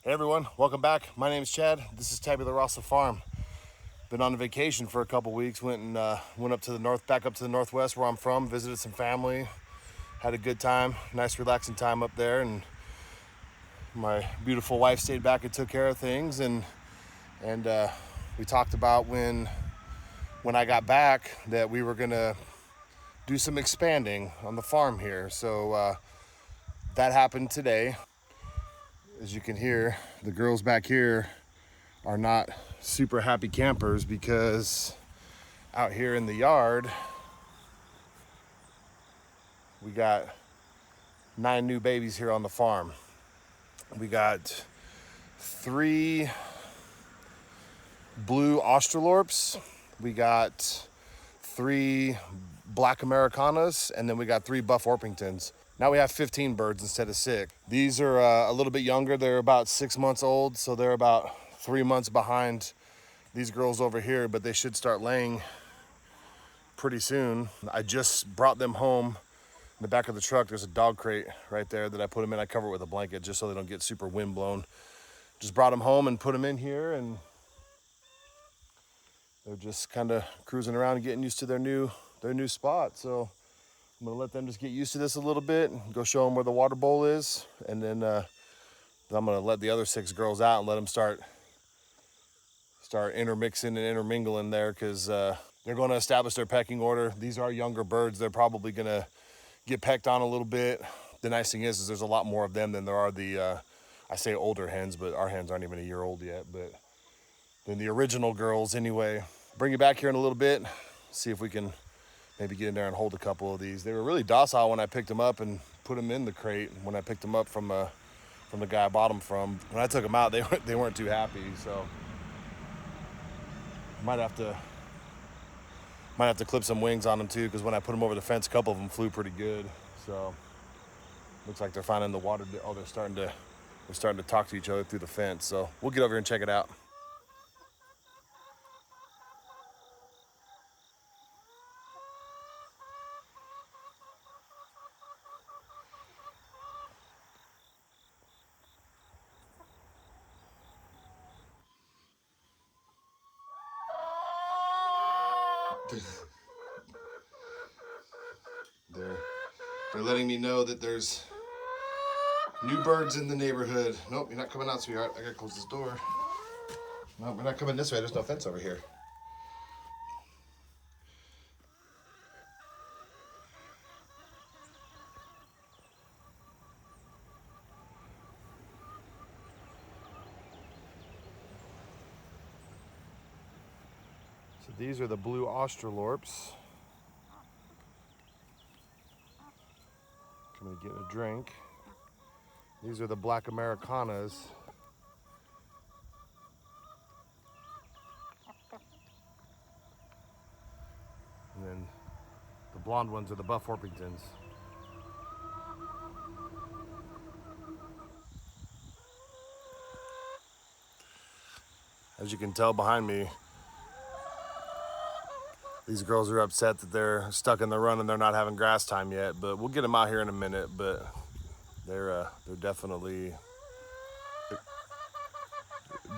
Hey everyone, welcome back. My name is Chad. This is Tabula Rasa Farm. Been on a vacation for a couple weeks. Went up to the north, back up to the northwest where I'm from. Visited some family. Had a good time. Nice, relaxing time up there. And my beautiful wife stayed back and took care of things. And we talked about when I got back that we were gonna do some expanding on the farm here. So that happened today. As you can hear, the girls back here are not super happy campers because out here in the yard, we got 9 new babies here on the farm. We got 3 blue Australorps, we got 3 black Americanas, and then we got 3 buff Orpingtons. Now we have 15 birds instead of 6. These are a little bit younger. They're about 6 months old, so they're about 3 months behind these girls over here, but they should start laying pretty soon. I just brought them home. In the back of the truck, there's a dog crate right there that I put them in. I cover it with a blanket just so they don't get super wind blown. Just brought them home and put them in here, and they're just kind of cruising around and getting used to their new spot. So I'm gonna let them just get used to this a little bit and go show them where the water bowl is, and then I'm gonna let the other 6 girls out and let them start intermixing and intermingling there, because they're going to establish their pecking order. These are younger birds. They're probably gonna get pecked on a little bit. The nice thing is there's a lot more of them than there are the I say older hens, but our hens aren't even a year old yet, but than the original girls anyway. Bring you back here in a little bit, see if we can maybe get in there and hold a couple of these. They were really docile when I picked them up and put them in the crate. When I picked them up from the guy I bought them from, when I took them out, they weren't too happy. So might have to clip some wings on them too, because when I put them over the fence, a couple of them flew pretty good. So looks like they're finding the water. Oh, they're starting to talk to each other through the fence. So we'll get over here and check it out. They're letting me know that there's new birds in the neighborhood. Nope, you're not coming out, sweetheart. I gotta close this door. No, we're not coming this way. There's no fence over here. So these are the blue Australorps. Coming to get a drink. These are the black Americanas. And then the blonde ones are the buff Orpingtons. As you can tell behind me, these girls are upset that they're stuck in the run and they're not having grass time yet, but we'll get them out here in a minute. But they're definitely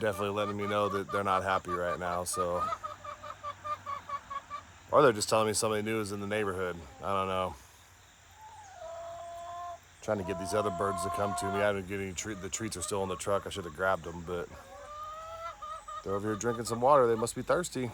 letting me know that they're not happy right now. So, or they're just telling me somebody new is in the neighborhood. I don't know. Trying to get these other birds to come to me. I didn't get any treat. The treats are still in the truck. I should have grabbed them, but they're over here drinking some water. They must be thirsty.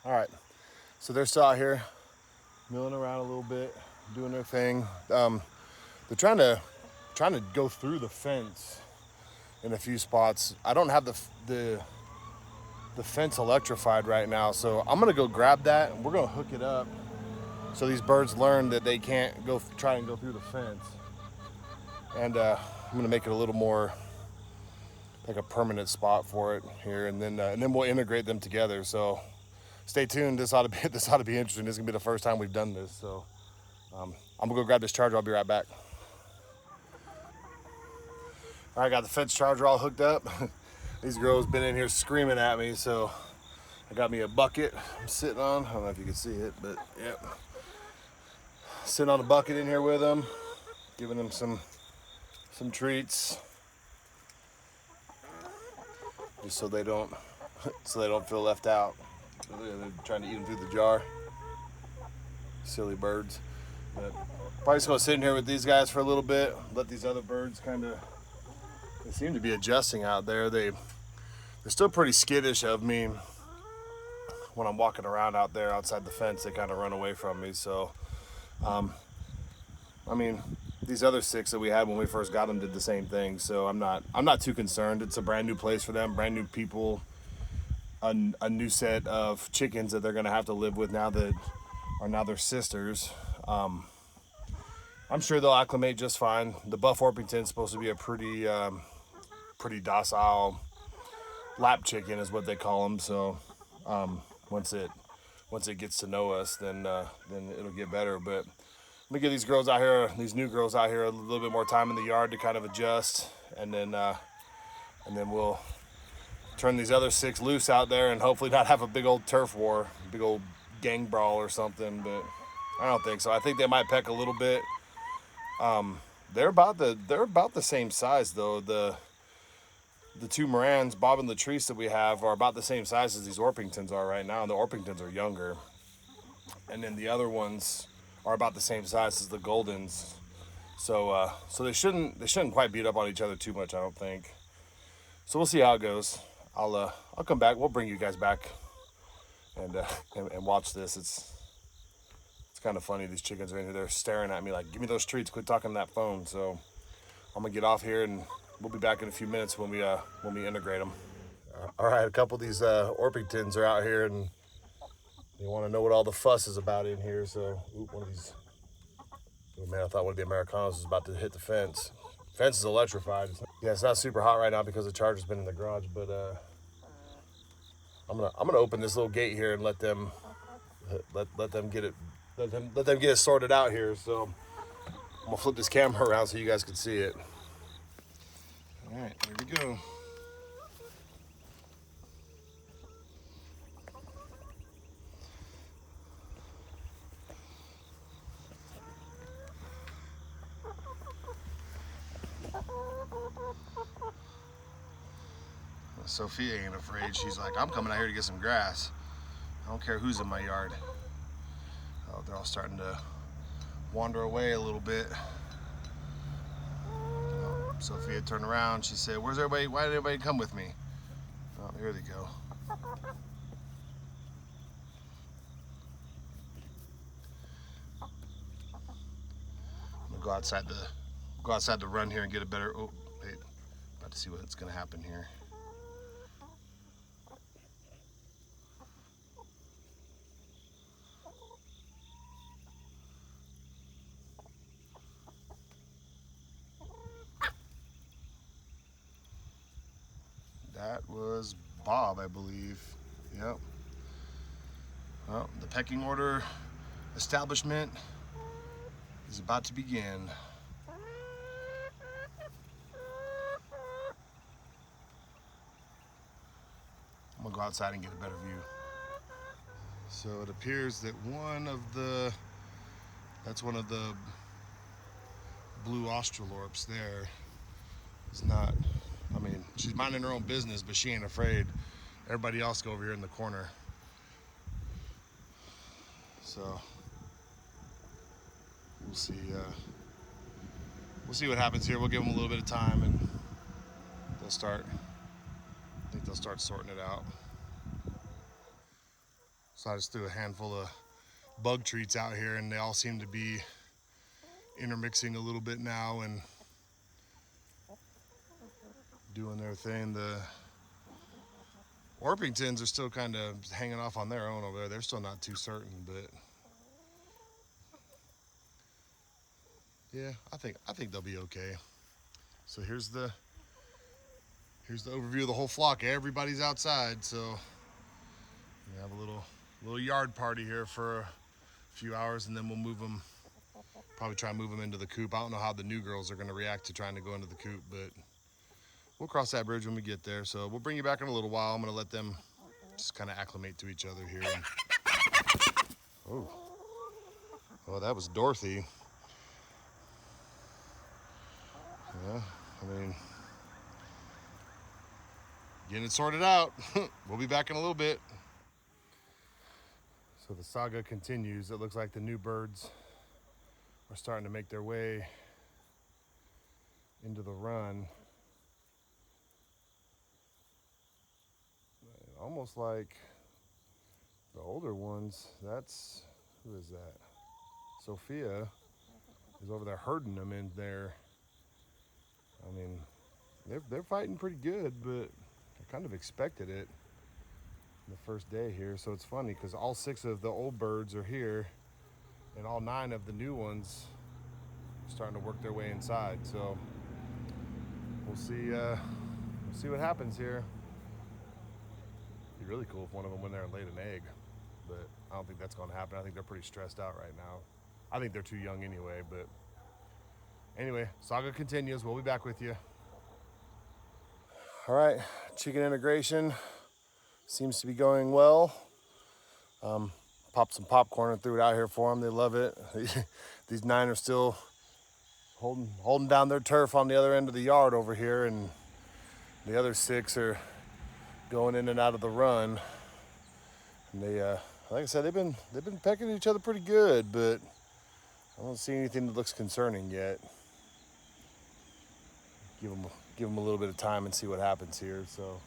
All right, so they're still out here. milling around a little bit, doing their thing. They're trying to go through the fence in a few spots. I don't have the fence electrified right now, so I'm gonna go grab that and we're gonna hook it up so these birds learn that they can't try and go through the fence. And I'm gonna make it a little more like a permanent spot for it here, and then we'll integrate them together. So stay tuned. This ought to be interesting. This is gonna be the first time we've done this. So I'm gonna go grab this charger. I'll be right back. All right, got the fence charger all hooked up. These girls been in here screaming at me, so I got me a bucket I'm sitting on. I don't know if you can see it, but yep. Sitting on a bucket in here with them, giving them some treats, just so they don't feel left out. They're trying to eat them through the jar. Silly birds. But probably just gonna sit in here with these guys for a little bit. Let these other birds they seem to be adjusting out there. They're still pretty skittish of me when I'm walking around out there outside the fence. They kind of run away from me. So, I mean, these other 6 that we had when we first got them did the same thing. So I'm not too concerned. It's a brand new place for them, brand new people, a new set of chickens that they're gonna have to live with now that are now their sisters. I'm sure they'll acclimate just fine. The Buff Orpington's supposed to be a pretty docile lap chicken, is what they call them. So once it gets to know us, then it'll get better. But let me give these new girls out here, a little bit more time in the yard to kind of adjust, and then we'll turn these other 6 loose out there and hopefully not have a big old turf war, big old gang brawl or something. But I don't think so. I think they might peck a little bit. They're about the same size though. The 2 Morans, Bob and Latrice, that we have are about the same size as these Orpingtons are right now, and the Orpingtons are younger. And then the other ones are about the same size as the Goldens. So they shouldn't quite beat up on each other too much, I don't think. So we'll see how it goes. I'll come back. We'll bring you guys back and watch this. It's kind of funny. These chickens are in here. They're staring at me like, give me those treats. Quit talking on that phone. So I'm gonna get off here and we'll be back in a few minutes when we integrate them. All right, a couple of these Orpingtons are out here and they want to know what all the fuss is about in here. So one of these, oh man, I thought one of the Americanos was about to hit the fence. Fence is electrified. Yeah, it's not super hot right now because the charger's been in the garage, but I'm gonna open this little gate here and let them get it. Let them get it sorted out here. So I'm gonna flip this camera around so you guys can see it. All right, here we go. Sophia ain't afraid. She's like, I'm coming out here to get some grass. I don't care who's in my yard. Oh, they're all starting to wander away a little bit. Oh, Sophia turned around. She said, where's everybody? Why did everybody come with me? Oh, here they go. I'm gonna go outside the run here and get a better, oh, wait, about to see what's gonna happen here. That was Bob, I believe. Yep. Well, the pecking order establishment is about to begin. I'm gonna go outside and get a better view. So it appears that that's one of the blue Australorps there is not, I mean, she's minding her own business, but she ain't afraid. Everybody else go over here in the corner. So we'll see what happens here. We'll give them a little bit of time and I think they'll start sorting it out. So I just threw a handful of bug treats out here, and they all seem to be intermixing a little bit now and doing their thing. The Orpingtons are still kind of hanging off on their own over there. They're still not too certain, but yeah, I think they'll be okay. So here's the overview of the whole flock. Everybody's outside, so we have a little yard party here for a few hours, and then we'll move them. Probably try and move them into the coop. I don't know how the new girls are going to react to trying to go into the coop, but we'll cross that bridge when we get there. So we'll bring you back in a little while. I'm going to let them just kind of acclimate to each other here. Oh, that was Dorothy. Yeah, I mean, getting it sorted out. We'll be back in a little bit. So the saga continues. It looks like the new birds are starting to make their way into the run. Almost like the older ones. Who is that? Sophia is over there herding them in there. I mean, they're fighting pretty good, but I kind of expected it the first day here. So it's funny because all 6 of the old birds are here, and all 9 of the new ones are starting to work their way inside. So we'll see what happens here. It'd be really cool if one of them went there and laid an egg, but I don't think that's going to happen. I think they're pretty stressed out right now. I think they're too young anyway, but anyway, saga continues. We'll be back with you. All right, chicken integration seems to be going well. Popped some popcorn and threw it out here for them. They love it. These 9 are still holding down their turf on the other end of the yard over here, and the other 6 are going in and out of the run. And they, like I said, they've been pecking at each other pretty good, but I don't see anything that looks concerning yet. Give them a little bit of time and see what happens here. So.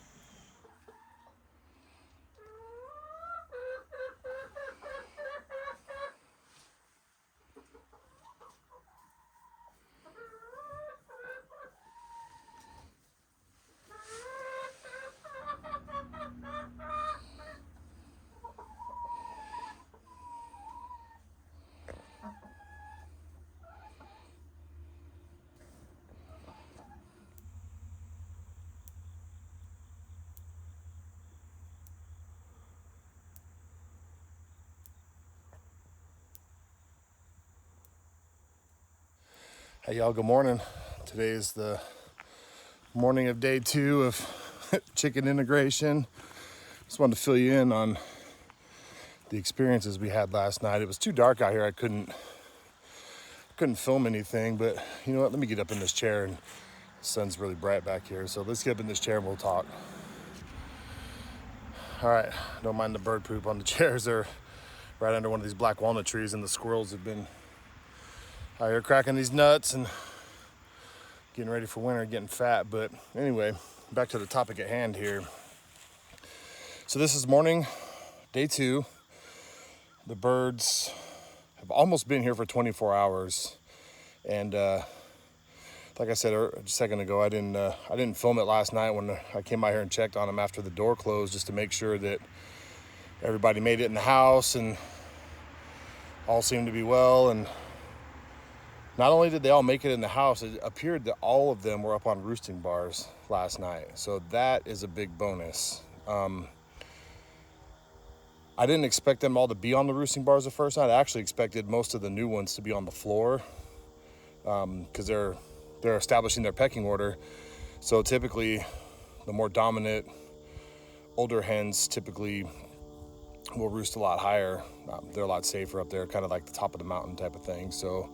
Hey y'all, good morning. Today is the morning of day 2 of chicken integration. Just wanted to fill you in on the experiences we had last night. It was too dark out here. I couldn't film anything, but you know what? Let me get up in this chair, and the sun's really bright back here. So let's get up in this chair and we'll talk. All right, don't mind the bird poop on the chairs. They're right under one of these black walnut trees, and the squirrels have been out here cracking these nuts and getting ready for winter, getting fat. But anyway, back to the topic at hand here. So this is morning, day 2. The birds have almost been here for 24 hours. And like I said a second ago, I didn't film it last night when I came out here and checked on them after the door closed, just to make sure that everybody made it in the house and all seemed to be well. And not only did they all make it in the house, it appeared that all of them were up on roosting bars last night. So that is a big bonus. I didn't expect them all to be on the roosting bars the first night. I actually expected most of the new ones to be on the floor because they're establishing their pecking order. So typically, the more dominant older hens typically will roost a lot higher. They're a lot safer up there, kind of like the top of the mountain type of thing. So.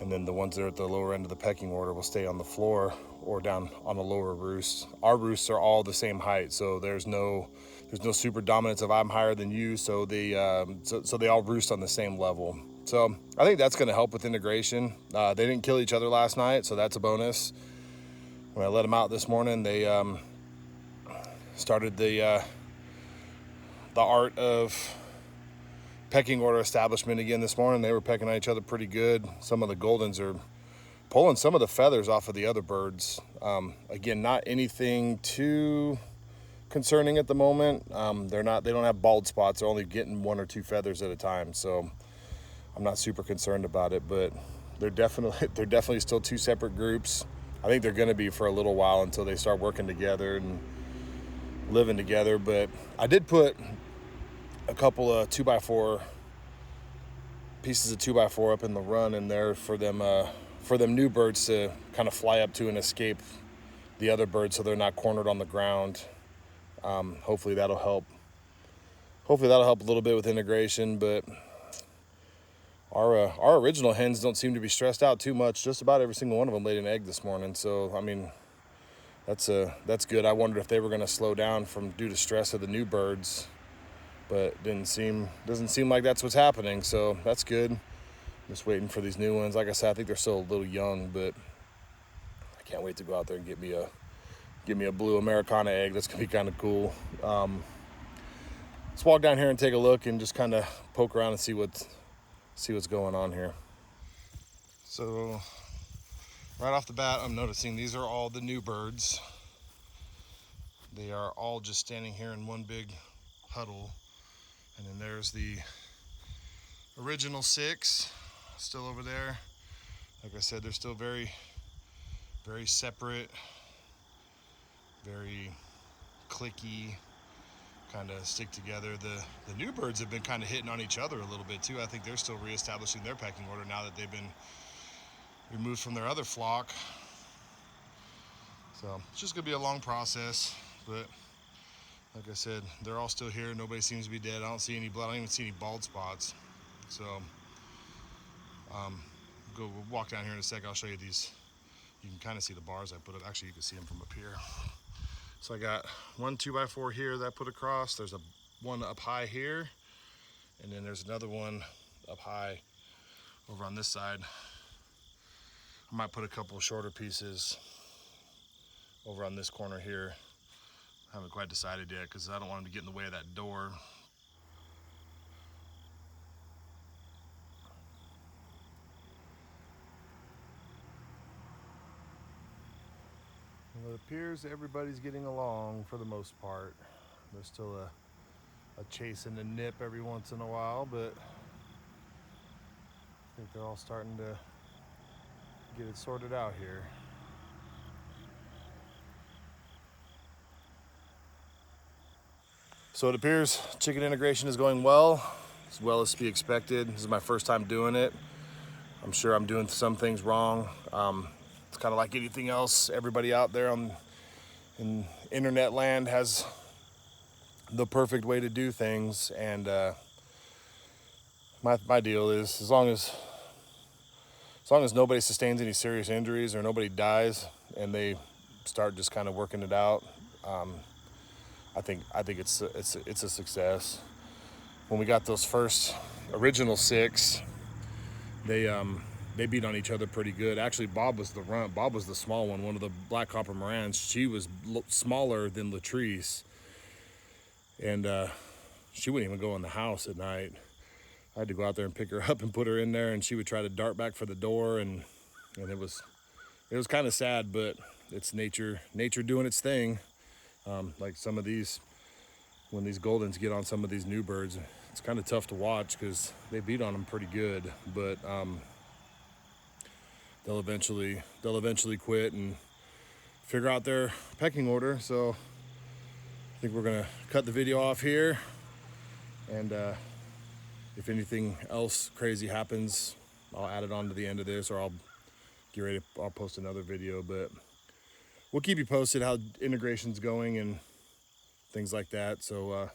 And then the ones that are at the lower end of the pecking order will stay on the floor or down on the lower roost. Our roosts are all the same height, so there's no super dominance of I'm higher than you. So they all roost on the same level. So I think that's going to help with integration. They didn't kill each other last night, so that's a bonus. When I let them out this morning, they started the art of pecking order establishment again this morning. They were pecking at each other pretty good. Some of the Goldens are pulling some of the feathers off of the other birds. Again, not anything too concerning at the moment. They don't have bald spots. They're only getting 1 or 2 feathers at a time. So I'm not super concerned about it, but they're definitely still 2 separate groups. I think they're going to be for a little while until they start working together and living together. But I did put a couple of 2x4 pieces of 2x4 up in the run in there for them new birds to kind of fly up to and escape the other birds, so they're not cornered on the ground. Hopefully that'll help. Hopefully that'll help a little bit with integration. But our original hens don't seem to be stressed out too much. Just about every single one of them laid an egg this morning. So I mean, that's good. I wondered if they were going to slow down due to stress of the new birds, but doesn't seem like that's what's happening. So that's good. I'm just waiting for these new ones. Like I said, I think they're still a little young, but I can't wait to go out there and get me a blue Americana egg. That's gonna be kind of cool. Let's walk down here and take a look and just kind of poke around and see what's going on here. So right off the bat, I'm noticing these are all the new birds. They are all just standing here in one big huddle. And then there's the original 6 still over there. Like I said, they're still very, very separate, very cliquey, kind of stick together. The new birds have been kind of hitting on each other a little bit too. I think they're still reestablishing their pecking order now that they've been removed from their other flock. So it's just gonna be a long process, but like I said, they're all still here. Nobody seems to be dead. I don't see any blood. I don't even see any bald spots. So we'll walk down here in a sec. I'll show you these. You can kind of see the bars I put up. Actually, you can see them from up here. So I got 1 2x4 here that I put across. There's one up high here, and then there's another one up high over on this side. I might put a couple of shorter pieces over on this corner here. I haven't quite decided yet because I don't want them to get in the way of that door. Well, it appears everybody's getting along for the most part. There's still a chase and a nip every once in a while, but I think they're all starting to get it sorted out here. So it appears chicken integration is going well as to be expected. This is my first time doing it. I'm sure I'm doing some things wrong. It's kind of like anything else. Everybody out there in internet land has the perfect way to do things, and my deal is as long as nobody sustains any serious injuries or nobody dies and they start just kind of working it out, I think it's a success. When we got those first original 6, they beat on each other pretty good. Actually, Bob was the small one of the black copper Morans. She was smaller than Latrice, and she wouldn't even go in the house at night. I had to go out there and pick her up and put her in there, and she would try to dart back for the door, and it was kind of sad, but it's nature doing its thing. Like some of these, when these Goldens get on some of these new birds, it's kind of tough to watch because they beat on them pretty good, but they'll eventually quit and figure out their pecking order. So I think we're gonna cut the video off here, and if anything else crazy happens, I'll add it on to the end of this, or I'll post another video. But we'll keep you posted how integration's going and things like that. So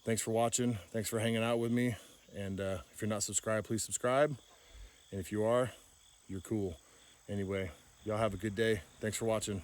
thanks for watching. Thanks for hanging out with me. And if you're not subscribed, please subscribe. And if you are, you're cool. Anyway, y'all have a good day. Thanks for watching.